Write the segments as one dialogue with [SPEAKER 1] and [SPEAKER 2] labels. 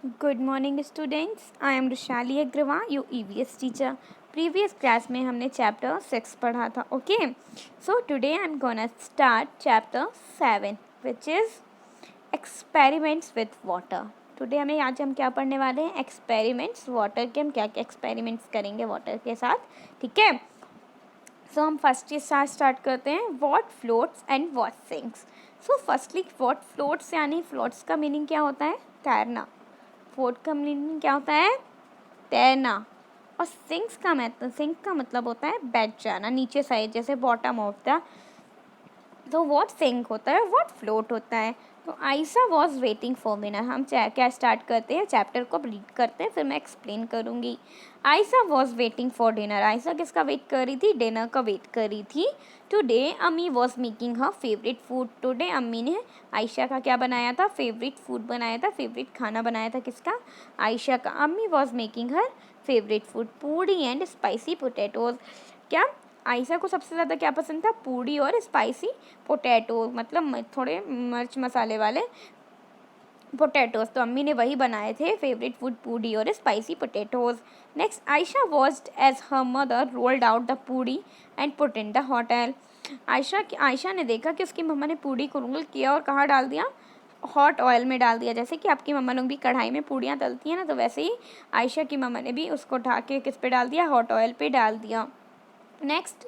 [SPEAKER 1] Good morning students, I am Rushali Agarwal, you EVS teacher. Previous class में हमने chapter 6 पढ़ा था। Okay, so today I am gonna start chapter 7 which is experiments with water. Today आज हम क्या पढ़ने वाले हैं? एक्सपेरिमेंट्स वाटर के। हम क्या क्या एक्सपेरिमेंट्स करेंगे वाटर के साथ, ठीक है। सो हम फर्स्ट के साथ स्टार्ट करते हैं, what floats and what sinks. So firstly what floats यानी फ्लोट्स का मीनिंग क्या होता है? तैरना। फ्लोट का मीनिंग क्या होता है? तैरना। और सिंक का मतलब होता है बैठ जाना नीचे साइड, जैसे बॉटम ऑफ द। तो व्हाट सिंक होता है, व्हाट फ्लोट होता है। तो Ayesha was waiting for dinner. हम क्या स्टार्ट करते हैं, चैप्टर को रीड करते हैं, फिर मैं एक्सप्लेन करूँगी। Ayesha was waiting for dinner. Ayesha किसका वेट कर रही थी? डिनर का वेट कर रही थी। टुडे अम्मी was making her favourite food. Today अम्मी ने आयशा का क्या बनाया था? फेवरेट फूड बनाया था, फेवरेट खाना बनाया था। किसका? आयशा का। अम्मी was making her favourite food, puri and spicy potatoes. क्या आयशा को सबसे ज़्यादा क्या पसंद था? पूड़ी और स्पाइसी पोटैटो, मतलब थोड़े मिर्च मसाले वाले पोटैटोज। तो अम्मी ने वही बनाए थे, फेवरेट फूड पूड़ी और spicy potatoes. Next, Ayesha watched as her mother rolled out the puri and put in the hot oil. Ayesha ने देखा कि उसकी मम्मा ने पूड़ी को रोल किया और कहाँ डाल दिया? हॉट ऑयल में डाल दिया। जैसे कि आपकी मम्मा लोग भी कढ़ाई में पूड़ियाँ तलती हैं ना, तो वैसे ही आयशा की मम्मा ने भी उसको ढा के किस पे डाल दिया? हॉट ऑयल पे डाल दिया। Next,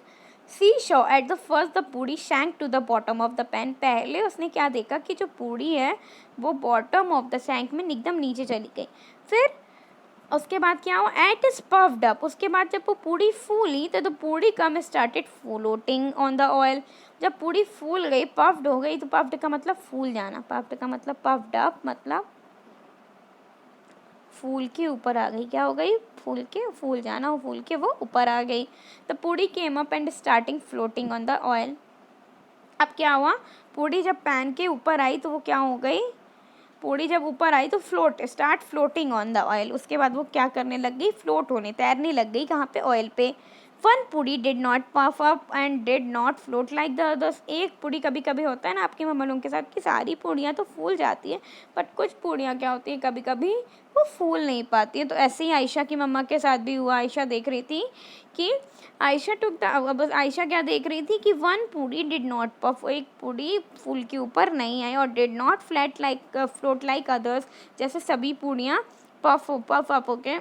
[SPEAKER 1] she saw at the first the puri sank to the bottom of the pan. पहले उसने क्या देखा कि जो पूड़ी है वो बॉटम ऑफ द शैंक में एकदम नीचे चली गई। फिर उसके बाद क्या हुआ? It is puffed up. उसके बाद जब वो पूड़ी फूली तो the puri come started floating on the oil. जब पूड़ी फूल गई, पफ्ड हो गई, तो पफ्ड का मतलब फूल जाना, पफ्ड का मतलब पफ्ड अप मतलब फूल के ऊपर आ गई। क्या हो गई? फूल जाना, और फूल के वो ऊपर आ गई। The puri came up and starting floating on the oil. अब क्या हुआ? पूड़ी जब पैन के ऊपर आई तो वो क्या हो गई? पूड़ी जब ऊपर आई तो फ्लोटिंग ऑन द ऑयल। उसके बाद वो क्या करने लग गई? फ्लोट होने, तैरने लग गई। कहाँ पे? ऑयल पे। One puri did not puff up and did not float like the others. एक पूड़ी, कभी कभी होता है ना आपके मम्मा लोगों के साथ कि सारी पूड़ियाँ तो फूल जाती है, बट कुछ पूड़ियाँ क्या होती हैं, कभी कभी वो फूल नहीं पाती है। तो ऐसे ही आयशा की मम्मा के साथ भी हुआ। आयशा देख रही थी कि आयशा क्या देख रही थी कि one puri did not puff, एक पूड़ी फूल के ऊपर नहीं आई, और did not float like others, जैसे सभी पूड़ियाँ पफ अप होके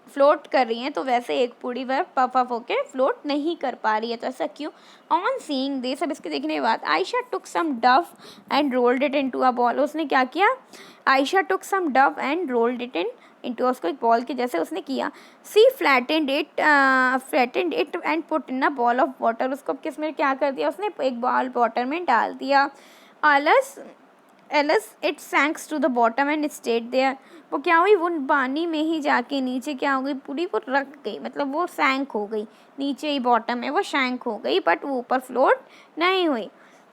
[SPEAKER 1] फ्लोट कर रही हैं, तो वैसे एक पूड़ी वह पफ अप होके फ्लोट नहीं कर पा रही है। तो ऐसा क्यों? ऑन सीइंग दिस, सब इसके देखने के बाद Ayesha took some dough and rolled it into a ball. उसने क्या किया? Ayesha took some dough and rolled it into, उसको एक बॉल के जैसे उसने किया। She flattened it and put in a ball of water. उसको किस में क्या कर दिया? उसने एक बॉल वाटर में डाल दिया। आलस एलस it sinks to the bottom and stayed there. वो क्या हुई? वो पानी में ही जाके नीचे क्या हो गई? पूरी वो रख गई, मतलब वो सैंक हो गई नीचे ही, बॉटम में वो सैंक हो गई, बट वो ऊपर फ्लोट नहीं हुई।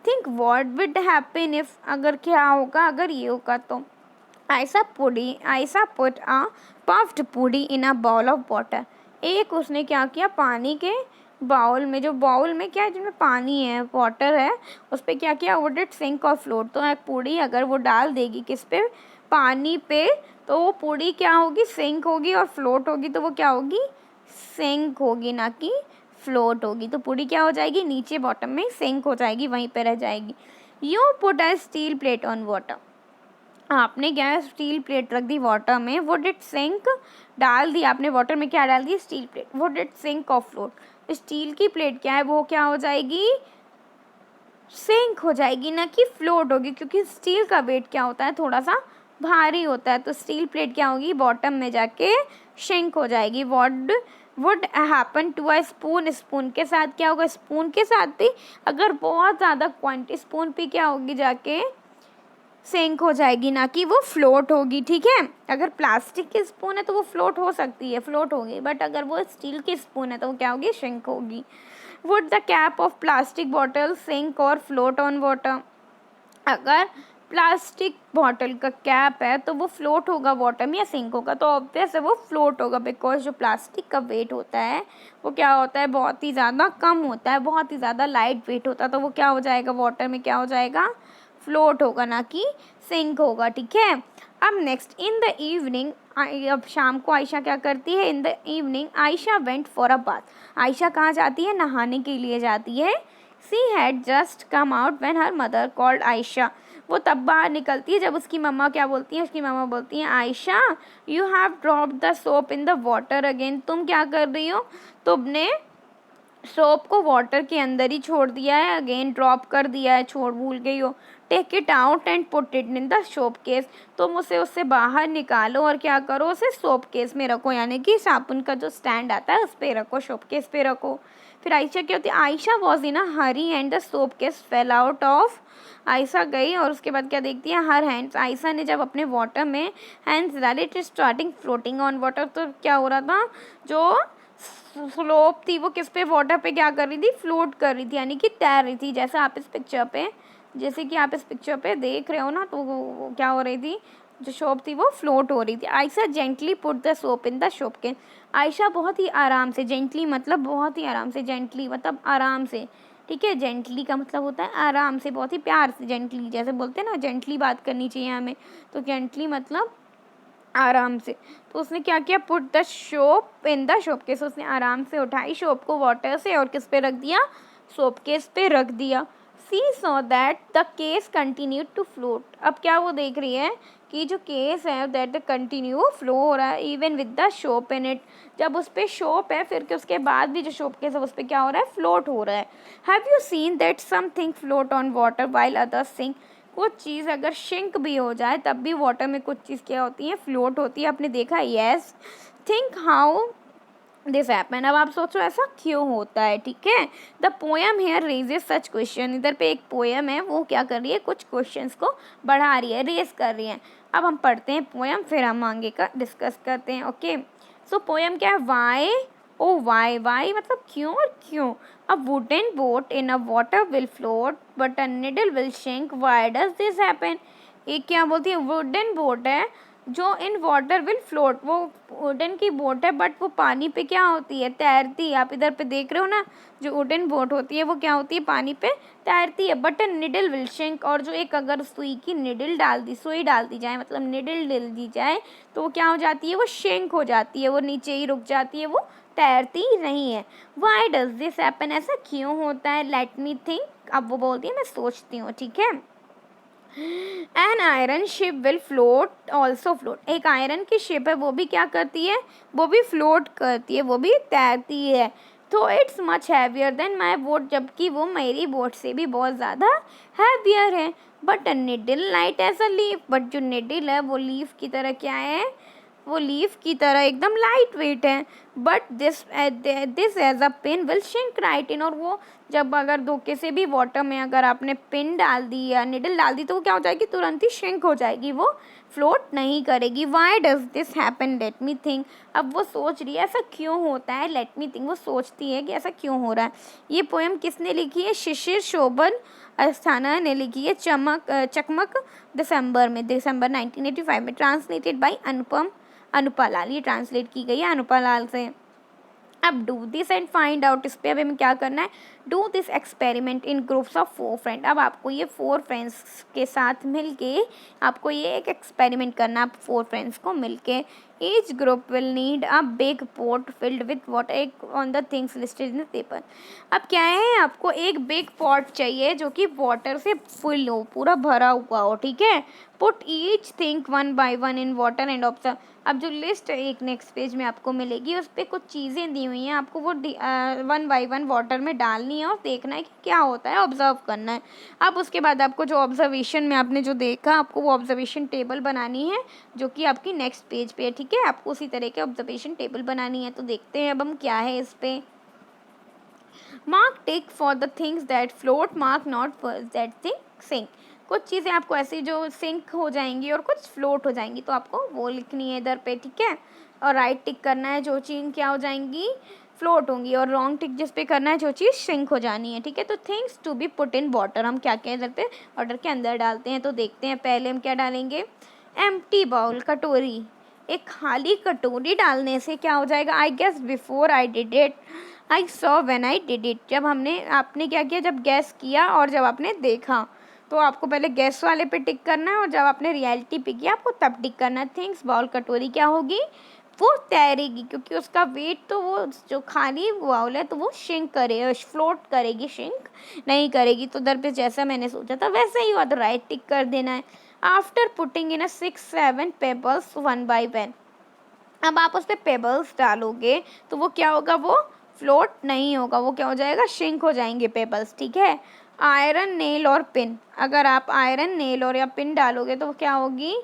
[SPEAKER 1] Think what would happen if, अगर क्या होगा अगर ये होगा तो। Ayesha put a puffed puri in a bowl of water. एक उसने क्या किया? पानी के बाउल में, जो बाउल में क्या है, जिसमें पानी है, वाटर है, उस पर क्या किया? वुड इट सिंक और फ्लोट। तो एक पूड़ी अगर वो डाल देगी किस पे? पानी पे, तो वो पूड़ी क्या होगी? सिंक होगी, और फ्लोट होगी तो वो क्या होगी? सिंक होगी, ना कि फ्लोट होगी। तो पूड़ी क्या हो जाएगी? नीचे बॉटम में सिंक हो जाएगी, वहीं पे रह जाएगी। You put a steel plate on water. आपने क्या है? स्टील प्लेट रख दी वाटर में। वुड इट सिंक, डाल दी आपने वाटर में, क्या डाल दी? Steel plate. Would it sink और फ्लोट। स्टील की प्लेट क्या है? वो क्या हो जाएगी? सिंक हो जाएगी, ना कि फ्लोट होगी, क्योंकि स्टील का वेट क्या होता है? थोड़ा सा भारी होता है। तो स्टील प्लेट क्या होगी? बॉटम में जाके सिंक हो जाएगी। Would happen to a spoon. Spoon के साथ क्या होगा? स्पून के साथ भी अगर बहुत ज़्यादा क्वांटिटी, स्पून पे क्या होगी? जाके सिंक हो जाएगी, ना कि वो फ्लोट होगी, ठीक है। अगर प्लास्टिक की स्पून है तो वो फ्लोट हो सकती है, फ्लोट होगी, बट अगर वो स्टील की स्पून है तो वो क्या होगी? सिंक होगी। Would the cap of plastic bottle sink और फ्लोट ऑन वाटर। अगर प्लास्टिक बॉटल का कैप है तो वो फ्लोट होगा वाटर में या सिंक होगा? तो ऑब्वियस है वो फ्लोट होगा, बिकॉज जो प्लास्टिक का वेट होता है वो क्या होता है? बहुत ही ज़्यादा कम होता है, बहुत ही ज़्यादा लाइट वेट होता है। तो वो क्या हो जाएगा? वाटर में क्या हो जाएगा? फ्लोट होगा, ना कि सिंक होगा, ठीक है। अब नेक्स्ट, इन द इवनिंग, अब शाम को आयशा क्या करती है, in the evening Ayesha went for a bath, Ayesha कहाँ जाती है, नहाने के लिए जाती है। She had just come out when her mother called Ayesha, वो तब बाहर निकलती है जब उसकी मम्मा क्या बोलती है, उसकी मम्मा बोलती हैं Ayesha you have dropped the soap in the water again, तुम क्या कर रही हो, तुमने सोप को वाटर के अंदर ही छोड़ दिया है, अगेन ड्रॉप कर दिया है, छोड़ भूल गई हो। Take it out and put it in the soap case, तुम उसे उससे बाहर निकालो और क्या करो, उसे सोप केस में रखो, यानी कि साबुन का जो स्टैंड आता है उस पर रखो, सोप केस पे रखो। फिर आयशा क्या होती है, Ayesha was in a Hari and the soap case fail out of, Ayesha गई और उसके बाद क्या देखती है, हर हैंड्स, आयशा ने जब अपने वाटर में हैंड्स डाले it starting floating on water, तो क्या हो रहा था, जो स्लोप थी वो किस पे, वाटर पे क्या कर रही थी, फ्लोट कर रही थी, यानी कि तैर रही थी। जैसे आप इस पिक्चर पे, जैसे कि आप इस पिक्चर पे देख रहे हो ना, तो वो क्या हो रही थी, जो सोप थी वो फ्लोट हो रही थी। Ayesha gently put the soap in the soap can, Ayesha बहुत ही आराम से, जेंटली मतलब बहुत ही आराम से, जेंटली मतलब आराम से, ठीक है, जेंटली का मतलब होता है आराम से, बहुत ही प्यार से, जेंटली जैसे बोलते हैं ना, जेंटली बात करनी चाहिए हमें, तो जेंटली मतलब आराम से। तो उसने क्या किया, put the soap in the soap case, उसने आराम से उठाई सोप को वाटर से और किस पे रख दिया, सोप केस पे रख दिया। She saw that the case continue to float, अब क्या वो देख रही है कि जो केस है दैट द कंटिन्यू फ्लो हो रहा है even with the soap in it, जब उस पर सोप है फिर के उसके बाद भी जो सोप केस है उस पर क्या हो रहा है, फ्लोट हो रहा है। Have you seen that something float on water while others sink, कुछ चीज़ अगर शिंक भी हो जाए तब भी वाटर में कुछ चीज़ क्या होती है, फ्लोट होती है, आपने देखा, yes. Think how this happen, अब आप सोचो ऐसा क्यों होता है, ठीक है। The poem here raises such question, इधर पे एक पोएम है वो क्या कर रही है, कुछ क्वेश्चंस को बढ़ा रही है, रेस कर रही है। अब हम पढ़ते हैं पोएम, फिर हम आगे का डिस्कस करते हैं, ओके। सो पोएम क्या है, वाई, ओ वाई, वाई मतलब क्यों और क्यों। A wooden boat in a water will float but a needle will shrink, why does this happen. एक क्या बोलती है, वुडन बोट है जो इन वाटर विल फ्लोट, वो वुडन की बोट है बट वो पानी पे क्या होती है, तैरती है। आप इधर पे देख रहे हो ना, जो वुडन बोट होती है वो क्या होती है, पानी पे तैरती है। But a needle will shrink, और जो एक अगर सुई की निडल डाल दी, सुई डाल दी जाए मतलब निडल डाल दी जाए तो वो क्या हो जाती है, वो शिंक हो जाती है, वो नीचे ही रुक जाती है, वो तैरती नहीं है। वाई डज दिस हैपन, ऐसा क्यों होता है, लेट मी थिंक, अब वो बोलती है मैं सोचती हूँ, ठीक है। An iron ship will float also float, एक आयरन की शिप है वो भी क्या करती है, वो भी फ्लोट करती है, वो भी तैरती है। तो it's much heavier than my boat, जबकि वो मेरी बोट से भी बहुत ज़्यादा हैवियर है। But a needle light as a leaf, but जो निडल है वो लीफ की तरह क्या है, वो लीफ की तरह एकदम लाइट वेट है। But this as a pin will sink right in, और वो जब अगर धोखे से भी वाटर में अगर आपने पिन डाल दी या निडल डाल दी तो वो क्या हो जाएगी, तुरंत ही शिंक हो जाएगी, वो फ्लोट नहीं करेगी। Why does this happen, let me think, अब वो सोच रही है ऐसा क्यों होता है, लेट मी थिंक, वो सोचती है कि ऐसा क्यों हो रहा है। ये पोएम किसने लिखी है, शिशिर शोभन अस्थाना ने लिखी है, चकमक दिसंबर में, दिसंबर 1985 में, ट्रांसलेटेड बाय अनुपा लाल, ये ट्रांसलेट की गई है अनुपा लाल से। अब do this and find out, इस पर अब हमें क्या करना है, do this experiment in groups of 4 friend, अब आपको ये 4 फ्रेंड्स के साथ मिलके आपको ये एक एक्सपेरिमेंट करना है, 4 फ्रेंड्स को मिलके। Each group will need a big pot filled with water on the things listed in the paper, अब क्या है, आपको एक बिग पॉट चाहिए जो कि वाटर से फुल हो, पूरा भरा हुआ हो, ठीक है। Put each thing one by one in water and observe, अब जो लिस्ट एक नेक्स्ट पेज में आपको मिलेगी उस पर कुछ चीज़ें दी हुई हैं, आपको वो 1 बाय 1 वाटर में डालनी है और देखना है कि क्या होता है, ऑब्जर्व करना है। अब उसके बाद आपको जो ऑब्जर्वेशन में आपने जो देखा, आपको वो ऑब्जर्वेशन टेबल बनानी है जो कि आपकी नेक्स्ट पेज पे है, ठीक है। आपको उसी तरह के ऑब्जर्वेशन टेबल बनानी है, तो देखते हैं अब हम क्या है इस पर। Mark tick for the things that float, mark not for that thing sink, कुछ चीज़ें आपको ऐसी जो सिंक हो जाएंगी और कुछ फ्लोट हो जाएंगी, तो आपको वो लिखनी है इधर पे, ठीक है। और राइट टिक करना है जो चीज़ क्या हो जाएंगी, फ्लोट होंगी, और रॉन्ग टिक जिस पे करना है जो चीज़ सिंक हो जानी है, ठीक है। तो things to be put in water, हम क्या क्या इधर पे वाटर के अंदर डालते हैं, तो देखते हैं। पहले हम क्या डालेंगे, एम्प्टी बाउल, कटोरी, एक खाली कटोरी डालने से क्या हो जाएगा, I guess before I did it, I saw when I did it, जब हमने आपने क्या किया, जब गैस किया और जब आपने देखा, तो आपको पहले गैस वाले पे टिक करना है और जब आपने रियलिटी पे किया आपको तब टिक करना है। थिंग्स बाउल कटोरी क्या होगी, वो तैरेगी क्योंकि उसका वेट तो वो जो खाली बाउल है तो वो शिंक करे, फ्लोट करेगी, शिंक नहीं करेगी। तो उधर पे जैसा मैंने सोचा था वैसा ही हुआ, तो राइट टिक कर देना है। After putting in 6-7 pebbles 1 by 1, अब आप उस पर पेबल्स डालोगे तो वो क्या होगा, वो फ्लोट नहीं होगा, वो क्या हो जाएगा, शिंक हो जाएंगे पेबल्स, ठीक है। आयरन नेल और पिन, अगर आप आयरन नेल और या पिन डालोगे तो वो क्या होगी,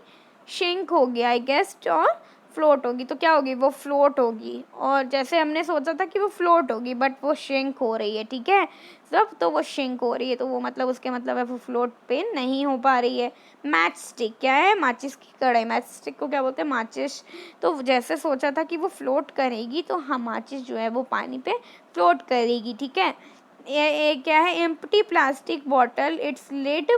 [SPEAKER 1] शिंक होगी आई गेस, और फ्लोट होगी। तो क्या होगी, वो फ्लोट होगी। और जैसे हमने सोचा था कि वो फ्लोट होगी बट वो शिंक हो रही है, ठीक है सब, तो वो शिंक हो रही है तो वो मतलब उसके मतलब है वो फ्लोट पे नहीं हो पा रही है। मैच स्टिक क्या है, माचिस की कढ़ाई, मैच स्टिक को क्या बोलते हैं, माचिस। तो जैसे सोचा था कि वो फ्लोट करेगी तो हम माचिस जो है वो पानी पे फ्लोट करेगी, ठीक है। ये क्या है, empty plastic bottle, its lid,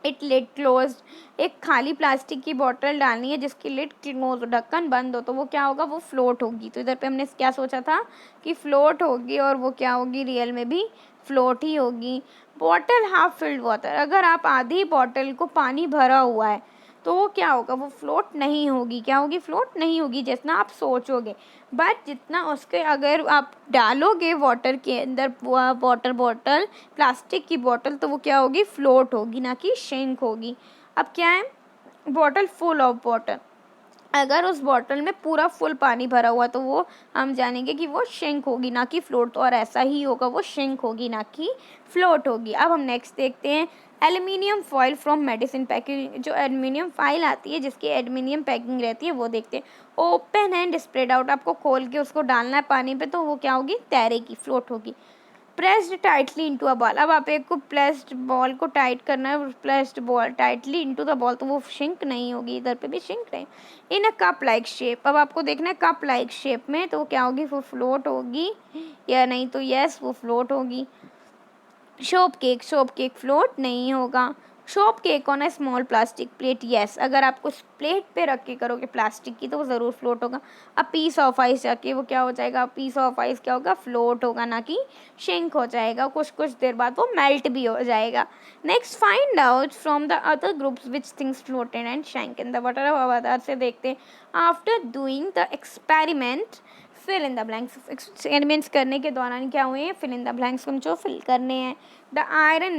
[SPEAKER 1] it lid close, एक खाली प्लास्टिक की बोतल डालनी है जिसकी लिड क्लोज, ढक्कन बंद हो, तो वो क्या होगा, वो फ्लोट होगी। तो इधर पे हमने क्या सोचा था कि फ्लोट होगी और वो क्या होगी, रियल में भी फ्लोट ही होगी। बॉटल हाफ फिल्ड वाटर, अगर आप आधी बॉटल को पानी भरा हुआ है तो वो क्या होगा, वो फ्लोट नहीं होगी, क्या होगी, फ्लोट नहीं होगी जितना आप सोचोगे। बट जितना उसके अगर आप डालोगे वाटर के अंदर, वाटर बॉटल, प्लास्टिक की बॉटल, तो वो क्या होगी, फ्लोट होगी, ना कि शिंक होगी। अब क्या है, बॉटल फुल ऑफ वाटर, अगर उस बॉटल में पूरा फुल पानी भरा हुआ तो वो हम जानेंगे कि वो शिंक होगी, ना कि फ्लोट। और ऐसा ही होगा, वो शिंक होगी ना कि फ्लोट होगी। अब हम नेक्स्ट देखते हैं, aluminium foil from medicine packing, जो एल्युमिनियम फाइल आती है जिसकी एल्युमिनियम पैकिंग रहती है वो देखते हैं। ओपन एंड स्प्रेड आउट, आपको खोल के उसको डालना है पानी पे तो वो क्या होगी, तैरेगी, फ्लोट होगी। Pressed tightly into a ball, अब आप एक को प्रेस्ड बॉल को टाइट करना है, pressed ball tightly into the ball, तो वो शिंक नहीं होगी, इधर पे भी शिंक नहीं। इन अ कप लाइक शेप, अब आपको देखना है कप लाइक शेप में, तो क्या होगी, वो फ्लोट होगी या नहीं, तो यस वो फ्लोट होगी। शॉप केक फ्लोट नहीं होगा। Shop cake on a small plastic plate, yes, अगर आप कुछ प्लेट पे रख के करोगे प्लास्टिक की तो वो ज़रूर फ्लोट होगा। अ पीस ऑफ आइस जाके वो क्या हो जाएगा, पीस ऑफ आइस क्या होगा, फ्लोट होगा, ना कि शिंक हो जाएगा, कुछ कुछ देर बाद वो मेल्ट भी हो जाएगा। Next, find out from the other groups which things floated and sank in the water, अब आधार से देखते हैं। After doing the experiment fill in the blanks, experiments करने के दौरान क्या हुए, फिल इन द ब्लैंक्स को जो फिल करने हैं। द आयरन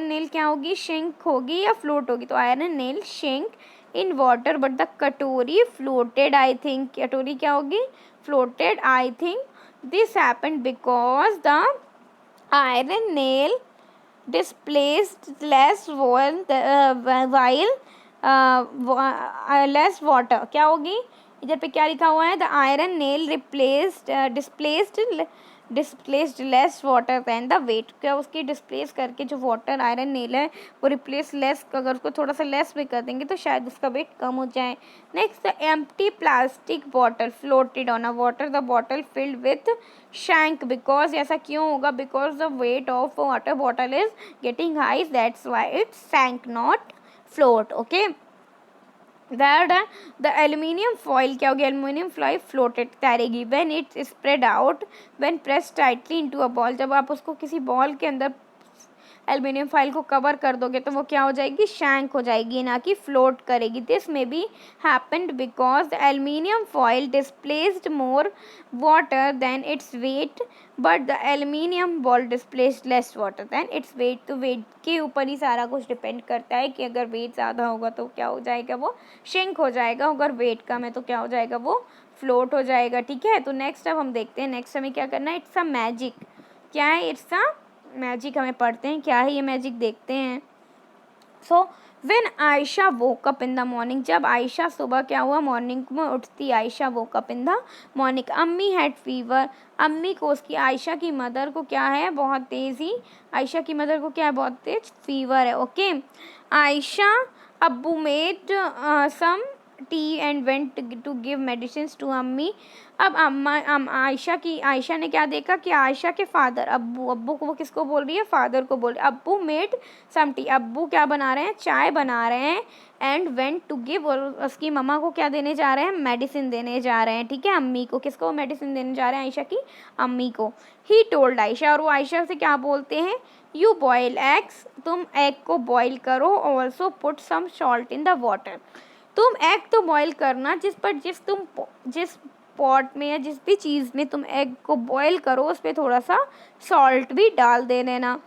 [SPEAKER 1] नेल क्या होगी, शिंक होगी या फ्लोट होगी, तो iron nail shrink in water but the कटोरी फ्लोटेड, आई थिंक कटोरी क्या होगी, floated, I think this happened because the iron nail displaced less while less water, क्या होगी, इधर पे क्या लिखा हुआ है, the iron nail displaced less water than the weight, क्या उसकी डिस्प्लेस करके जो वाटर आयरन नेल है वो रिप्लेस लेस, अगर उसको थोड़ा सा लेस भी कर देंगे तो शायद उसका वेट कम हो जाए। Next, the empty plastic bottle floated on a water, the bottle filled with sank, because ऐसा क्यों होगा, because the weight of water bottle is getting high, that's why it sank not float, okay. The aluminium foil क्या होगी, aluminium foil floated, तैरेगी। When it spread out when press tightly into a ball, जब आप उसको किसी ball के अंदर aluminium file को कवर कर दोगे तो वो क्या हो जाएगी, शैंक हो जाएगी, ना कि फ्लोट करेगी। This may be happened because the aluminium foil displaced more water than its weight but the aluminium ball displaced less water than its weight, तो वेट के ऊपर ही सारा कुछ डिपेंड करता है कि अगर वेट ज़्यादा होगा तो क्या हो जाएगा, वो शिंक हो जाएगा, अगर वेट कम है तो क्या हो जाएगा, वो फ्लोट हो जाएगा, ठीक है। तो नेक्स्ट अब हम देखते हैं, नेक्स्ट हमें क्या करना है, इट्स अ मैजिक, क्या है, इट्स अ मैजिक, हमें पढ़ते हैं क्या है ये मैजिक, देखते हैं। So when Ayesha woke up in the morning, जब आयशा सुबह क्या हुआ, मॉर्निंग में उठती, Ayesha woke up in the morning, अम्मी हैड फीवर, अम्मी को उसकी आयशा की मदर को क्या है, बहुत तेज़ ही, आयशा की मदर को क्या है, बहुत तेज फीवर है, okay. Ayesha abbu made some tea and went to give medicines to अम्मी। अब आयशा ने क्या देखा कि आयशा के फादर अब्बू को, वो किसको बोल रही है, फादर को बोल रही है। अब्बू मेड सम टी, अब्बू क्या बना रहे हैं, चाय बना रहे हैं। एंड वेंट टू गिव, और उसकी मम्मा को क्या देने जा रहे हैं, मेडिसिन देने जा रहे हैं, ठीक है, अम्मी को। किसको मेडिसिन देने जा रहे हैं, आयशा की अम्मी को। ही टोल्ड आयशा, और वो आयशा से क्या बोलते हैं, यू बॉयल एग्स, तुम एग को बॉयल करो, also put some salt in the water. तुम एग तो बॉयल करना, जिस पॉट में या जिस भी चीज़ में तुम एग को बॉयल करो उस पर थोड़ा सा सॉल्ट भी डाल दे देना।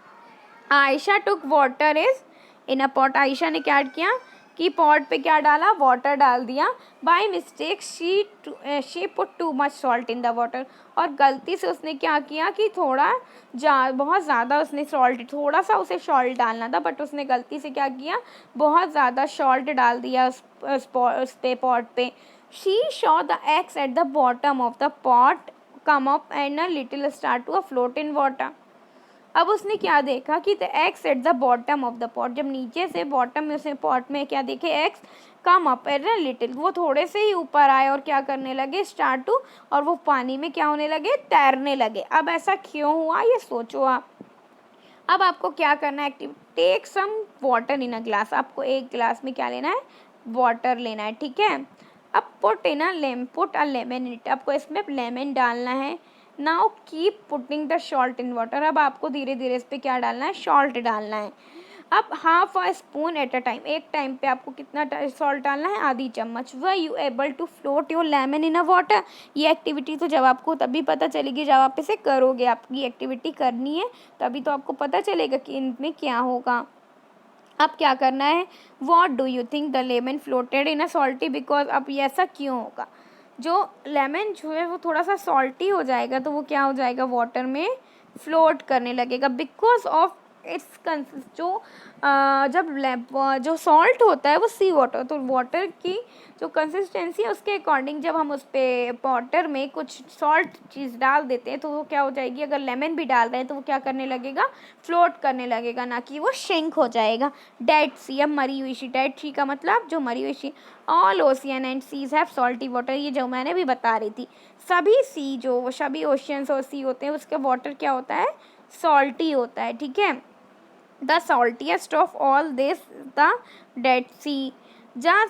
[SPEAKER 1] Ayesha took water is in a pot, Ayesha ने क्या किया कि पॉट पे क्या डाला, वाटर डाल दिया। By mistake she put too much salt in the water, और गलती से उसने क्या किया कि बहुत ज़्यादा उसने सॉल्ट, थोड़ा सा उसे सॉल्ट डालना था बट उसने गलती से क्या किया, बहुत ज़्यादा सॉल्ट डाल दिया उस पे, पॉट पे। She saw the eggs at the bottom of the pot come up and a little start to a float in water. अब उसने क्या देखा कि the eggs at the bottom of the pot, जब नीचे से बॉटम में उसने पॉट में क्या देखे, eggs come up at a little, वो थोड़े से ही ऊपर आए और क्या करने लगे, स्टार्ट टू, और वो पानी में क्या होने लगे, तैरने लगे। अब ऐसा क्यों हुआ ये सोचो आप। अब आपको क्या करना है, active, take some water in a glass, आपको एक गिलास में क्या लेना है, वाटर लेना है, ठीक है। अब पुट अ लेमन इन, आपको इसमें लेमन डालना है। Now keep putting the salt in water, अब आपको धीरे धीरे इस पर क्या डालना है, सॉल्ट डालना है। अब half a spoon at a time, एक टाइम पे आपको कितना सॉल्ट डालना है, आधी चम्मच। Were you able to float your lemon in a water, ये एक्टिविटी तो जब आपको तभी पता चलेगी जब आप इसे करोगे, आपकी एक्टिविटी करनी है तभी तो आपको पता चलेगा कि इनमें क्या होगा। अब क्या करना है, what do you think the lemon floated in a salty, because अब ये ऐसा क्यों होगा, जो लेमन जो है वो थोड़ा सा सॉल्टी हो जाएगा तो वो क्या हो जाएगा, वाटर में फ्लोट करने लगेगा। बिकॉज ऑफ इट्स जो सॉल्ट होता है वो सी वाटर, तो वाटर की जो कंसिस्टेंसी है उसके अकॉर्डिंग जब हम उस पर वाटर में कुछ सॉल्ट चीज़ डाल देते हैं तो वो क्या हो जाएगी, अगर लेमन भी डाल रहे हैं तो वो क्या करने लगेगा, फ्लोट करने लगेगा, ना कि वो शिंक हो जाएगा। डेड सी, अब मरी हुई सी, डेड सी का मतलब जो मरी हुई सी। All ocean and seas have salty water, ये जो मैंने भी बता रही थी, सभी ओशियंस और सी होते हैं उसका वाटर क्या होता है, सॉल्टी होता है, ठीक है। The saltiest of all this the dead sea, जहाँ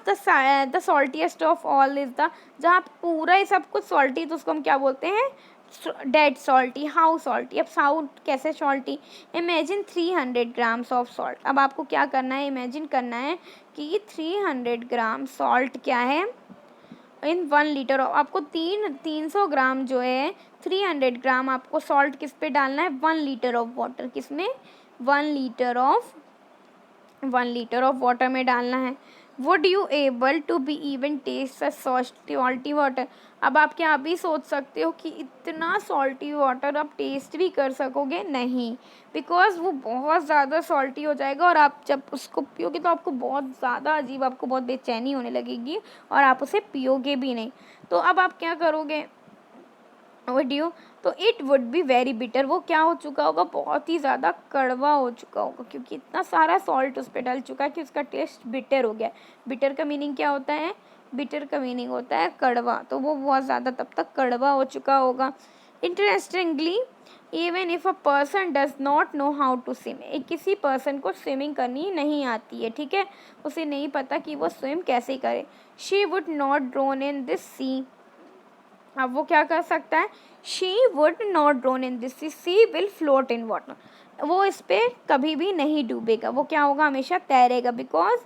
[SPEAKER 1] the saltiest of all is the, जहाँ पूरा ही सब कुछ सॉल्टी तो उसको हम क्या बोलते हैं, डेड सॉल्टी। हाउ सॉल्टी, अब साउट कैसे salty, imagine 300 grams of salt. अब आपको क्या करना है, इमेजिन करना है कि 300 ग्राम सॉल्ट क्या है इन 1 लीटर ऑफ, आपको 300 ग्राम जो है 300 ग्राम आपको सॉल्ट किस पे डालना है, 1 लीटर ऑफ वाटर, किसमें, 1 लीटर ऑफ वाटर में डालना है। Would you able to be even taste salty water, अब आप क्या अभी सोच सकते हो कि इतना सॉल्टी वाटर आप टेस्ट भी कर सकोगे, नहीं, बिकॉज वो बहुत ज़्यादा सॉल्टी हो जाएगा और आप जब उसको पियोगे तो आपको बहुत ज़्यादा अजीब, आपको बहुत बेचैनी होने लगेगी और आप उसे पियोगे भी नहीं। तो अब आप क्या करोगे, वीडियो, तो it would be very bitter, वो क्या हो चुका होगा, बहुत ही ज़्यादा कड़वा हो चुका होगा, क्योंकि इतना सारा सॉल्ट उस पर डल चुका है कि उसका टेस्ट बिटर हो गया। बिटर का मीनिंग क्या होता है, बिटर का मीनिंग होता है कड़वा, तो वो बहुत ज़्यादा तब तक कड़वा हो चुका होगा। Interestingly, even if a person does not know how to swim, एक किसी पर्सन को स्विमिंग करनी नहीं आती है, ठीक है, उसे नहीं पता कि वो स्विम कैसे करे, she would not drown in this sea, अब वो क्या कर सकता है, she would not drown in this sea will float in water, वो इस पर कभी भी नहीं डूबेगा, वो क्या होगा, हमेशा तैरेगा। Because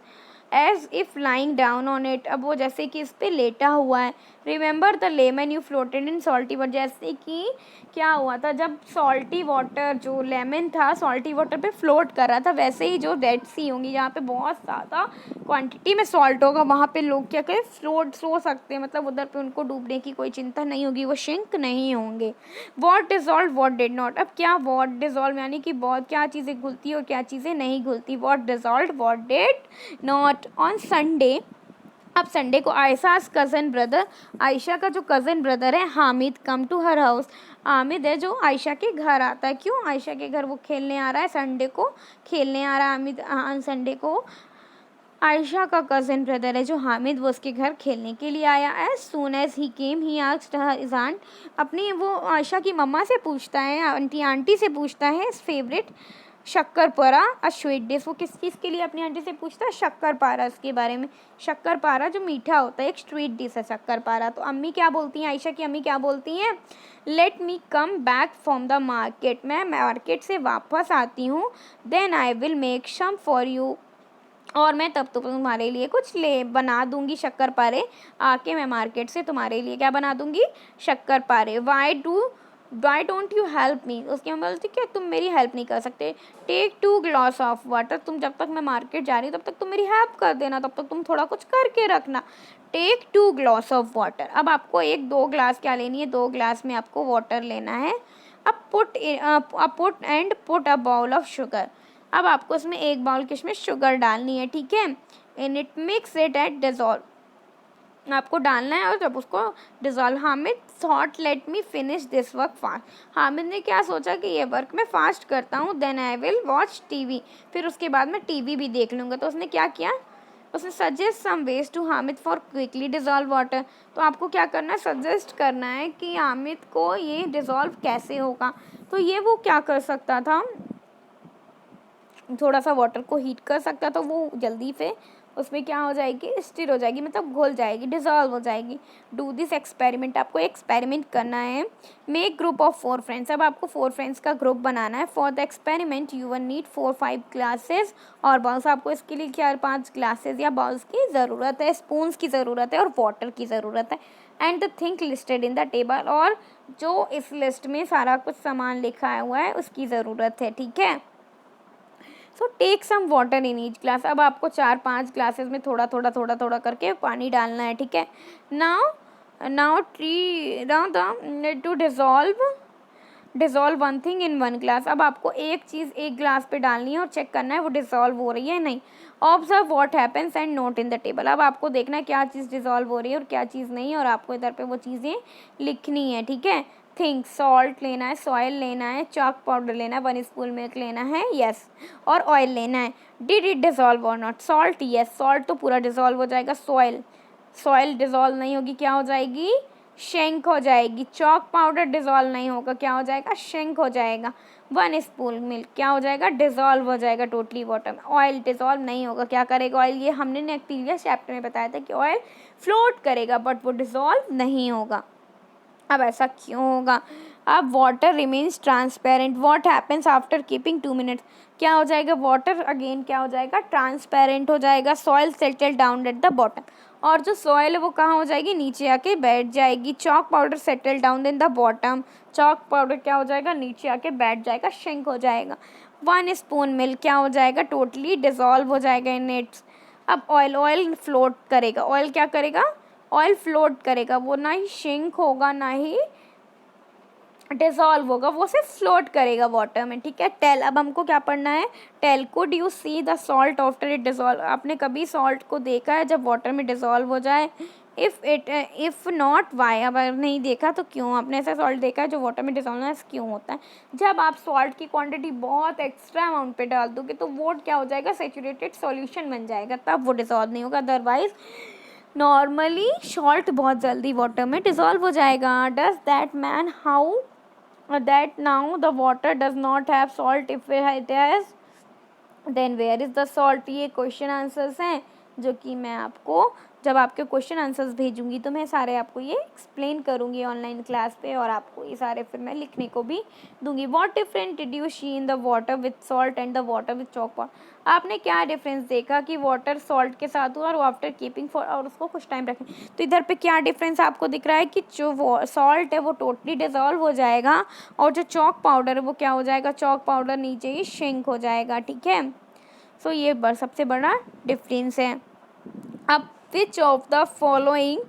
[SPEAKER 1] as if lying down on it, अब वो जैसे कि इस पर लेटा हुआ है। Remember the lemon you floated in salty water, जैसे कि क्या हुआ था जब सॉल्टी वाटर, जो लेमन था सॉल्टी वाटर पे फ्लोट कर रहा था, वैसे ही जो डेड सी होंगी जहाँ पे बहुत ज़्यादा क्वांटिटी में सॉल्ट होगा वहाँ पे लोग क्या करें, फ्लोट सो सकते हैं, मतलब उधर पे उनको डूबने की कोई चिंता नहीं होगी, वो शिंक नहीं होंगे। What dissolve what did not, अब क्या वॉट डिजॉल्व यानी कि बहुत क्या चीज़ें घुलती और क्या चीज़ें नहीं घुलती, what dissolve what did not. On Sunday, अब संडे को आयशा's कज़न ब्रदर, आयशा का जो कज़न ब्रदर है Hamid, come to her house, Hamid है जो आयशा के घर आता है, क्यों, आयशा के घर वो खेलने आ रहा है, संडे को खेलने आ रहा है हामिद, संडे को आयशा का कज़न ब्रदर है जो हामिद, वो उसके घर खेलने के लिए आया। As soon as he came he asked his aunt, अपनी वो आयशा की मम्मा से पूछता है, आंटी से पूछता है favourite shakarpara a sweet dish. वो किस चीज़ के लिए अपनी आंटी से पूछता है? शक्करपारा के बारे में। शक्करपारा जो मीठा होता है, एक स्वीट डिश है शक्करपारा। तो अम्मी क्या बोलती हैं, आयशा की अम्मी क्या बोलती हैं? Let me come back from the market, मैं मार्केट से वापस आती हूँ। Then I will make some for you, और मैं तब तो तुम्हारे लिए कुछ ले बना दूंगी शक्करपारे। आके मैं मार्केट से तुम्हारे लिए क्या बना दूंगी? शक्करपारे। Why don't you help me, उसकी मम्मी बोलती क्या तुम मेरी हेल्प नहीं कर सकते? टेक 2 ग्लास ऑफ वाटर, तुम जब तक मैं मार्केट जा रही हूँ तब तक तुम मेरी हेल्प कर देना, तब तक तुम थोड़ा कुछ करके रखना। टेक 2 ग्लास ऑफ वाटर, अब आपको 1-2 ग्लास क्या लेनी है? 2 ग्लास में आपको वाटर लेना है। अब put a bowl of sugar, अब आपको इसमें 1 बाउल किशमिश शुगर डालनी है, ठीक है। In it mix it at dissolve, आपको डालना है और जब उसको dissolve. Hamid thought let me finish this work fast, Hamid ने क्या सोचा कि ये वर्क मैं फास्ट करता हूँ। Then I will watch TV, फिर उसके बाद मैं टीवी भी देख लूँगा। तो उसने क्या किया? उसने suggest some ways to Hamid for quickly dissolve water, तो आपको क्या करना है? सजेस्ट करना है कि हामिद को ये डिजॉल्व कैसे होगा। तो ये वो क्या कर सकता था? थोड़ा सा वाटर को हीट कर सकता, तो वो जल्दी से उसमें क्या हो जाएगी? स्टिर हो जाएगी, मतलब घुल जाएगी, डिजॉल्व हो जाएगी। डू दिस एक्सपेरिमेंट, आपको एक्सपेरिमेंट करना है। मेक ग्रुप ऑफ 4 फ्रेंड्स, अब आपको 4 फ्रेंड्स का ग्रुप बनाना है। For the experiment you one need 4-5 glasses और बाउल्स, आपको इसके लिए 4-5 ग्लासेस या बाउल्स की ज़रूरत है, स्पून्स की ज़रूरत है और वाटर की ज़रूरत है। And the thing listed in the table, और जो इस लिस्ट में सारा कुछ सामान लिखा हुआ है उसकी ज़रूरत है, ठीक है। So take some water in each glass, अब आपको 4-5 ग्लासेस में थोड़ा थोड़ा थोड़ा थोड़ा करके पानी डालना है, ठीक है। Now to dissolve 1 thing in 1 glass, अब आपको एक चीज़ 1 ग्लास पे डालनी है और चेक करना है वो डिज़ोल्व हो रही है नहीं। Observe what happens and note in the table, अब आपको देखना है क्या चीज़ डिज़ोल्व हो रही है और क्या चीज़ नहीं, और आपको इधर पे वो चीज़ें लिखनी है, ठीक है। थिंक, सॉल्ट लेना है, सॉयल लेना है, चाक पाउडर लेना है, 1 स्पून मिल्क लेना है, यस, और ऑयल लेना है। डिड इट डिज़ोल्व और नॉट? सॉल्ट, यस, सॉल्ट तो पूरा डिज़ोल्व हो जाएगा। सॉयल डिज़ोल्व नहीं होगी, क्या हो जाएगी? शेंक हो जाएगी। चॉक पाउडर डिज़ोल्व नहीं होगा, क्या हो जाएगा? शेंक हो जाएगा। 1 स्पून मिल्क क्या हो जाएगा? डिज़ोल्व हो जाएगा टोटली वाटर में। ऑयल डिज़ोल्व नहीं होगा, क्या करेगा ऑयल? ये हमने ने प्रीवियस चैप्टर में बताया था कि ऑयल फ्लोट करेगा बट वो डिज़ोल्व नहीं होगा। अब ऐसा क्यों होगा? अब water remains transparent, what happens after keeping 2 minutes, क्या हो जाएगा? वाटर अगेन क्या हो जाएगा? ट्रांसपेरेंट हो जाएगा। Soil settle down eight the bottom, और जो सॉइल है वो कहाँ हो जाएगी? नीचे आके बैठ जाएगी। Chalk powder settle down in the bottom, chalk powder क्या हो जाएगा? नीचे आके बैठ जाएगा, शिंक हो जाएगा। 1 स्पून मिल्क क्या हो जाएगा? टोटली डिज़ोल्व हो जाएगा इन इट्स। अब ऑयल फ्लोट करेगा, ऑयल क्या करेगा? ऑयल फ्लोट करेगा, वो ना ही शिंक होगा ना ही डिज़ोल्व होगा, वो सिर्फ फ्लोट करेगा वाटर में, ठीक है। टेल, अब हमको क्या पढ़ना है? Tell, could you see the salt after it dissolve, आपने कभी सॉल्ट को देखा है जब वाटर में डिज़ोल्व हो जाए? इफ़ नॉट वाई, अब अगर नहीं देखा तो क्यों? आपने ऐसा सॉल्ट देखा है जो वाटर में डिज़ोल्व है, क्यों होता है? जब आप सॉल्ट की क्वांटिटी बहुत एक्स्ट्रा अमाउंट पे डाल दोगे तो वो क्या हो जाएगा? सेचुरेटेड सॉल्यूशन बन जाएगा, तब वो डिज़ोल्व नहीं होगा। अदरवाइज नॉर्मली सॉल्ट बहुत जल्दी वाटर में डिज़ोल्व हो जाएगा। Does that man how that now the water does not have salt, if it has then where is the salt? ये क्वेश्चन आंसर्स हैं जो कि मैं आपको जब आपके क्वेश्चन आंसर्स भेजूंगी तो मैं सारे आपको ये एक्सप्लेन करूंगी ऑनलाइन क्लास पे, और आपको ये सारे फिर मैं लिखने को भी दूंगी। What difference did you see in the water with salt and the water with chalk powder, आपने क्या डिफरेंस देखा कि वाटर सॉल्ट के साथ हुआ और आफ्टर कीपिंग फॉर, और उसको कुछ टाइम रखें, तो इधर पे क्या डिफरेंस आपको दिख रहा है कि जो सॉल्ट है वो टोटली डिजॉल्व हो जाएगा और जो चॉक पाउडर है वो क्या हो जाएगा? चॉक पाउडर नीचे ही श्रिंक हो जाएगा, ठीक है। सो ये सबसे बड़ा डिफरेंस है। अब which of the following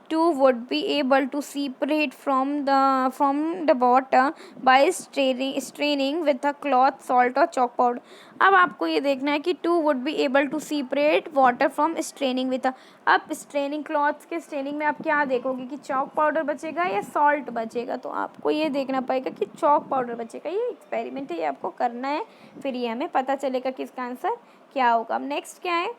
[SPEAKER 1] two would be able to separate from the water by straining with a cloth, salt और chalk powder, अब आपको ये देखना है कि two would be able to separate water from straining with a, अब straining clothes के straining में आप क्या देखोगे कि चॉक पाउडर बचेगा या सॉल्ट बचेगा? तो आपको ये देखना पड़ेगा कि चॉक पाउडर बचेगा। ये एक्सपेरिमेंट है, ये आपको करना है, फिर ये हमें पता चलेगा कि इसका आंसर क्या होगा। अब नेक्स्ट क्या है?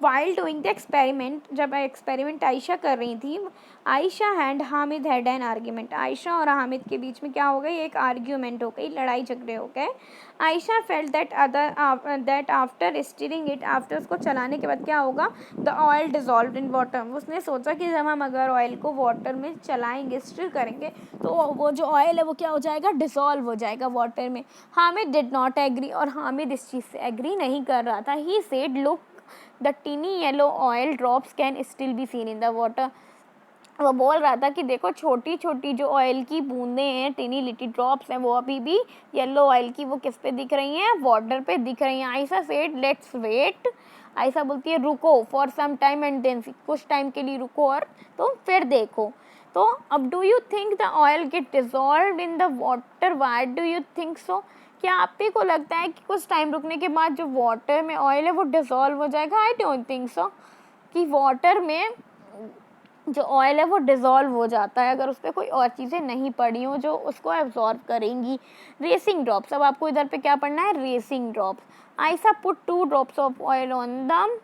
[SPEAKER 1] वाइल डूइंग द एक्सपेरिमेंट, जब एक्सपेरिमेंट आयशा कर रही थी, Ayesha and Hamid had an argument, Ayesha और हामिद के बीच में क्या हो गई, एक आर्ग्यूमेंट हो गई, लड़ाई झगड़े हो गए। Ayesha felt that after steering it, after उसको चलाने के बाद क्या होगा, the oil dissolve in water, उसने सोचा कि जब हम अगर ऑयल को वाटर में चलाएंगे, स्टिर करेंगे, तो वो जो ऑयल है वो क्या हो जाएगा, डिसॉल्व हो जाएगा वाटर में। हामिद डिड नॉट एग्री, और हामिद इस चीज़ से एग्री नहीं कर रहा था। He said look the tiny yellow oil drops can still be seen in the water, वो बोल रहा था कि देखो छोटी छोटी जो ऑयल की बूंदें हैं, टीनी लिटिल ड्रॉप्स हैं, वो अभी भी येलो ऑयल की वो किस पे दिख रही हैं, वाटर पे दिख रही हैं। Ayesha said let's wait, Ayesha बोलती है रुको, for some time and then see, कुछ टाइम के लिए रुको और तो फिर देखो। तो अब do you think the oil get dissolve in the water, why do you think so, क्या आप ही को लगता है कि कुछ टाइम रुकने के बाद जो वाटर में ऑयल है वो डिसॉल्व हो जाएगा? आई डोंट थिंक सो, कि वाटर में जो ऑयल है वो डिज़ोल्व हो जाता है अगर उस पर कोई और चीज़ें नहीं पड़ी हों जो उसको एब्जॉर्ब करेंगी। रेसिंग ड्रॉप्स, अब आपको इधर पे क्या पढ़ना है, racing drops. Ayesha put 2 drops of oil on the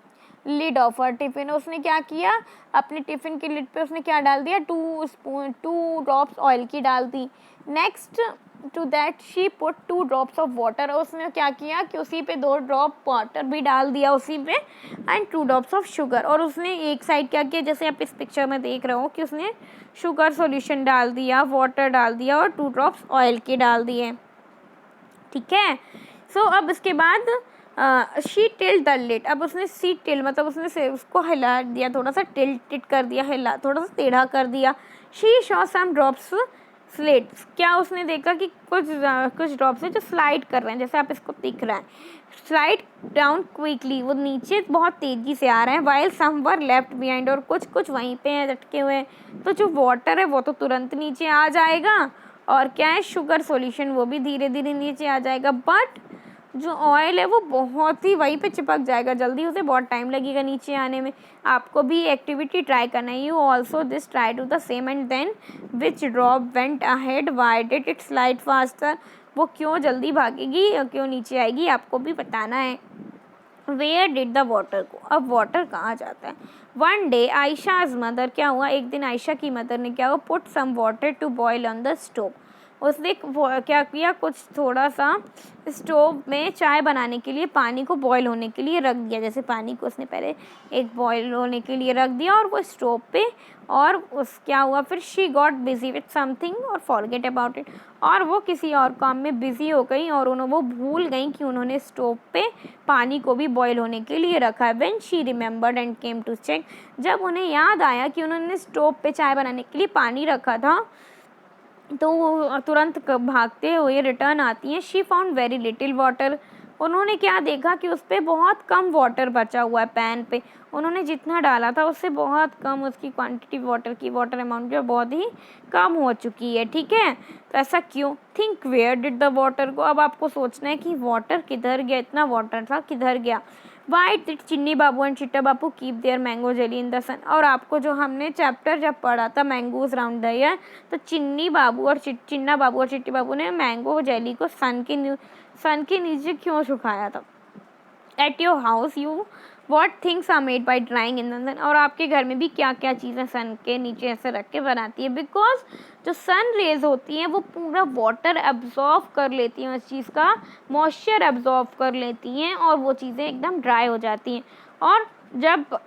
[SPEAKER 1] lid of her tiffin, उसने क्या किया, अपने टिफ़िन की लिड पे उसने क्या डाल दिया, 2 ड्रॉप्स ऑयल की डाल दी। Next to that she put 2 drops of water, उसने क्या किया कि उसी पे 2 ड्रॉप वाटर भी डाल दिया उसी पे, एंड 2 ड्रॉप्स ऑफ शुगर, और उसने एक साइड क्या किया, जैसे आप इस पिक्चर में देख रहे हो कि उसने शुगर सॉल्यूशन डाल दिया, वाटर डाल दिया और 2 ड्रॉप्स ऑयल के डाल दिए, ठीक है। सो अब इसके बाद शी टिल्ट द लिड, अब उसने सी टिल मतलब उसने उसको हिला दिया, थोड़ा सा टिल्ट कर दिया, हिला थोड़ा सा टेढ़ा कर दिया। She saw some drops slides, क्या उसने देखा कि कुछ ड्रॉप्स है जो स्लाइड कर रहे हैं, जैसे आप इसको दिख रहा है, स्लाइड डाउन क्विकली, वो नीचे बहुत तेज़ी से आ रहे हैं। वाइल सम वर लेफ्ट बिहाइंड, और कुछ वहीं पे हैं लटके हुए, तो जो वाटर है वो तो तुरंत नीचे आ जाएगा, और क्या है, शुगर सॉल्यूशन वो भी धीरे धीरे नीचे आ जाएगा, बट जो ऑयल है वो बहुत ही वहीं पे चिपक जाएगा, जल्दी उसे बहुत टाइम लगेगा नीचे आने में। आपको भी एक्टिविटी ट्राई करना है, you also this try to the same and then which drop went ahead, why did it slide faster, वो क्यों जल्दी भागेगी और क्यों नीचे आएगी, आपको भी बताना है। Where did the water go, अब वाटर कहाँ जाता है। वन डे आयशाज मदर, क्या हुआ, एक दिन आयशा की मदर ने क्या हुआ, put some water to boil on the stove, उसने क्या किया, कुछ थोड़ा सा स्टोव में चाय बनाने के लिए पानी को बॉईल होने के लिए रख दिया, जैसे पानी को उसने पहले एक बॉईल होने के लिए रख दिया और वो स्टोव पे, और उस क्या हुआ फिर, she got busy with something और फॉरगेट अबाउट इट, और वो किसी और काम में बिज़ी हो गई और वो भूल गई कि उन्होंने स्टोव पे पानी को भी बॉईल होने के लिए रखा है। When she remembered and came to check, जब उन्हें याद आया कि उन्होंने स्टोव पे चाय बनाने के लिए पानी रखा था, तो वो तुरंत भागते हुए रिटर्न आती हैं। She found very little water, उन्होंने क्या देखा कि उस पर बहुत कम वाटर बचा हुआ है, पैन पे उन्होंने जितना डाला था उससे बहुत कम उसकी क्वांटिटी वाटर अमाउंट जो बहुत ही कम हो चुकी है, ठीक है। तो ऐसा क्यों, think where did the water go, अब आपको सोचना है कि वाटर किधर गया, इतना वाटर था किधर गया। वाई डिड चिन्नी Babu and Chitta Babu keep their mango jelly in the sun, और आपको जो हमने चैप्टर जब पढ़ा था मैंगोज राउंड द ईयर, तो चिन्ना बाबू और चिट्टी बाबू ने मैंगो जेली को सन के नीचे क्यों सुखाया था। At your house you what things are made by drying in the sun, और आपके घर में भी क्या क्या चीज़ें सन के नीचे ऐसे रख के बनाती है, बिकॉज जो सन रेज होती हैं वो पूरा वाटर एब्जॉर्व कर लेती हैं, उस चीज़ का मॉइस्चर एब्जॉर्व कर लेती हैं और वो चीज़ें एकदम ड्राई हो जाती हैं। और जब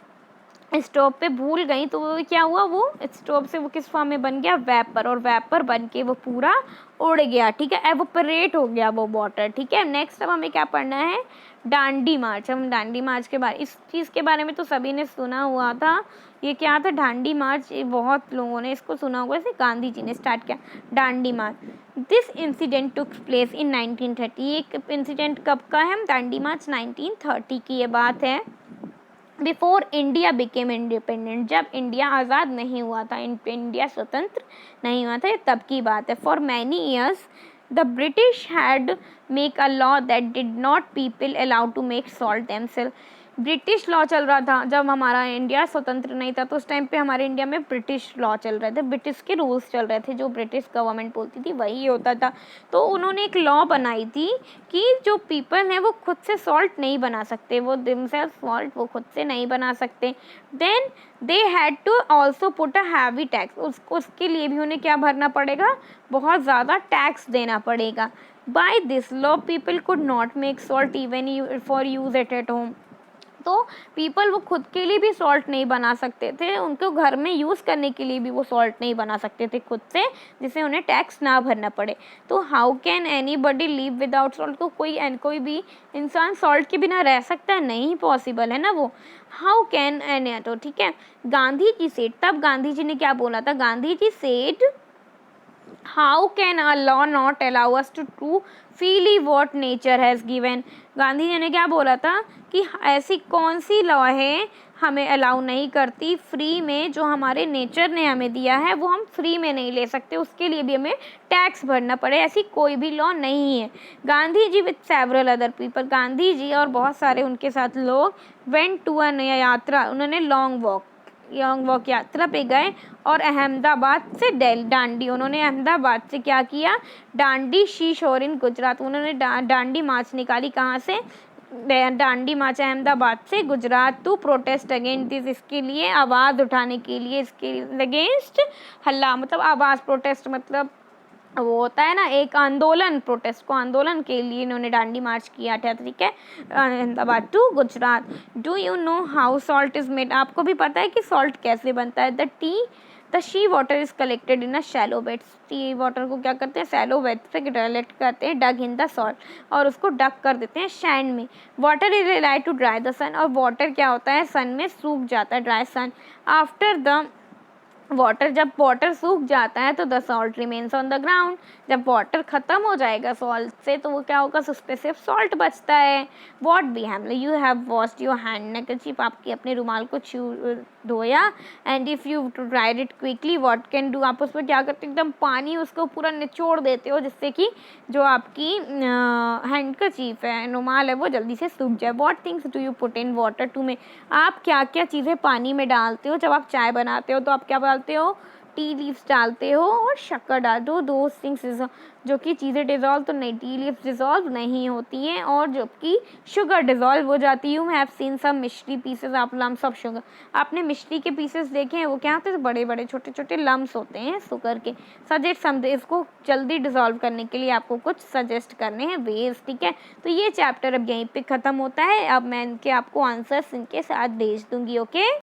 [SPEAKER 1] स्टोव पे भूल गई तो वो क्या हुआ, वो स्टोव से वो किस फॉर्म में बन गया, वेपर, और वेपर बन के वो पूरा उड़ गया, ठीक है, एवोपरेट हो गया वो वाटर, ठीक है। नेक्स्ट अब हमें क्या पढ़ना है, डांडी मार्च। हम डांडी मार्च के बारे, इस चीज़ के बारे में तो सभी ने सुना हुआ था, ये क्या था डांडी मार्च, ये बहुत लोगों ने इसको सुना हुआ, इसे गांधी जी ने स्टार्ट किया Dandi march. This incident took place in 1930, ये इंसिडेंट कब का है, दांडी मार्च 1930 की ये बात है। बिफोर इंडिया बिकेम इंडिपेंडेंट, जब इंडिया आज़ाद नहीं हुआ था, इंडिया स्वतंत्र नहीं हुआ था, ये तब की बात है। For many years the British had make a law that did not people allowed to make salt themselves, British law चल रहा था जब हमारा इंडिया स्वतंत्र नहीं था, तो उस टाइम पे हमारे इंडिया में ब्रिटिश लॉ चल रहे थे, ब्रिटिश के रूल्स चल रहे थे, जो ब्रिटिश गवर्नमेंट बोलती थी वही होता था। तो उन्होंने एक लॉ बनाई थी कि जो पीपल हैं वो खुद से सॉल्ट नहीं बना सकते, वो दिमसेल्फ सॉल्ट वो खुद से नहीं बना सकते। Then they had to also put a heavy tax, उसके लिए भी उन्हें क्या भरना पड़ेगा, बहुत ज़्यादा टैक्स देना पड़ेगा। By this law people could not make salt even for use at home. तो पीपल वो खुद के लिए भी सॉल्ट नहीं बना सकते थे, उनको घर में यूज़ करने के लिए भी वो सॉल्ट नहीं बना सकते थे खुद से, जिससे उन्हें टैक्स ना भरना पड़े। तो how can any buddy live without salt, तो कोई भी इंसान सॉल्ट के बिना रह सकता है, नहीं पॉसिबल है ना वो। हाउ कैन एनी, तो ठीक है, गांधी जी सेड, तब गांधी जी ने क्या बोला था, Gandhi ji said how can a law not allow us to true freely what nature has given. Gandhi ji ने क्या बोला था कि ऐसी कौन सी लॉ है हमें अलाउ नहीं करती फ्री में, जो हमारे नेचर ने हमें दिया है वो हम फ्री में नहीं ले सकते, उसके लिए भी हमें टैक्स भरना पड़े, ऐसी कोई भी लॉ नहीं है। Gandhi ji with several other people, Gandhi ji और बहुत सारे उनके साथ लोग वेंट टू अ यात्रा, उन्होंने लॉन्ग वॉक यात्रा पे गए, और अहमदाबाद से डांडी, उन्होंने अहमदाबाद से क्या किया, डांडी शी शोर इन गुजरात, उन्होंने डांडी मार्च निकाली, कहाँ से, डांडी मार्च अहमदाबाद से Gujarat to protest against this, इसके लिए आवाज़ उठाने के लिए, इसके अगेंस्ट हल्ला, मतलब आवाज़, प्रोटेस्ट मतलब वो होता है ना एक आंदोलन, प्रोटेस्ट को आंदोलन के लिए इन्होंने डांडी मार्च किया था, ठीक है, Ahmedabad to Gujarat. Do you know how salt is made, आपको भी पता है कि सॉल्ट कैसे बनता है। The sea water is collected in a shallow bed, sea water को क्या करते हैं, शैलो बेड से कलेक्ट करते हैं, डग इन द सॉल्ट, और उसको डग कर देते हैं सैंड में। Water is rely to dry the sun, और वाटर क्या होता है, सन में सूख जाता है, dry sun. After the water, जब वाटर सूख जाता है तो the salt remains on the ground, जब वाटर ख़त्म हो जाएगा सॉल्ट से तो वो क्या होगा, उस पर सिर्फ सॉल्ट बचता है। What be ham, you have washed your hand handkerchief, आपकी अपने रुमाल को धोया, and if you to dried it quickly what can do, आप उस पर क्या करते हो, एकदम पानी उसको पूरा निचोड़ देते हो, जिससे कि जो आपकी हैंडकरचीफ है, रुमाल है, वो जल्दी से सूख जाए। What things do you put in water to make, आप क्या क्या चीज़ें पानी में डालते हो, जब आप चाय बनाते हो तो आप क्या डालते हो, टी लीव्स डालते हो और शक्कर डालते हो, दो थिंग्स जो कि चीज़ें डिज़ोल्व तो नहीं, टी लीव्स डिज़ोल्व नहीं होती हैं, और जो कि शुगर डिज़ोल्व हो जाती है। You have seen some mishri pieces of lumps of sugar, आपने मिश्री के पीसेस देखे हैं, वो क्या होते हैं, बड़े बड़े छोटे छोटे लम्स होते हैं शुगर के। सजेस्ट समझे, इसको जल्दी डिज़ोल्व करने के लिए आपको कुछ सजेस्ट करने हैं वेज, ठीक है। तो ये चैप्टर अब यहीं पे ख़त्म होता है, अब मैं इनके आपको आंसर्स इनके साथ भेज दूँगी, ओके।